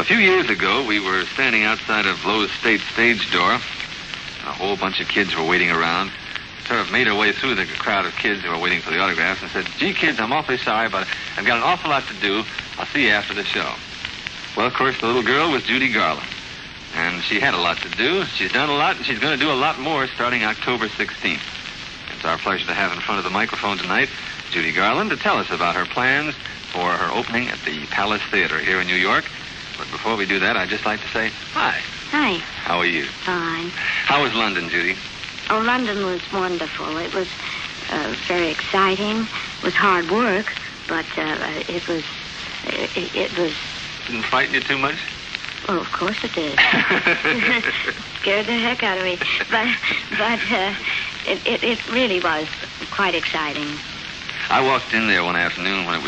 few years ago, we were standing outside of Lowe's State stage door. A whole bunch of kids were waiting around. Sort of made our way through the crowd of kids who were waiting for the autographs and said, "Gee, kids, I'm awfully sorry, but I've got an awful lot to do. I'll see you after the show." Well, of course, the little girl was Judy Garland. And she had a lot to do. She's done a lot, and she's going to do a lot more starting October 16th. It's our pleasure to have in front of the microphone tonight Judy Garland to tell us about her plans for her opening at the Palace Theater here in New York. But before we do that, I'd just like to say hi. Hi. How are you? Fine. How was London, Judy? Oh, London was wonderful. It was very exciting. It was hard work, but it was... Didn't frighten you too much? Well, of course it did. Scared the heck out of me. But it really was quite exciting. I walked in there one afternoon when it was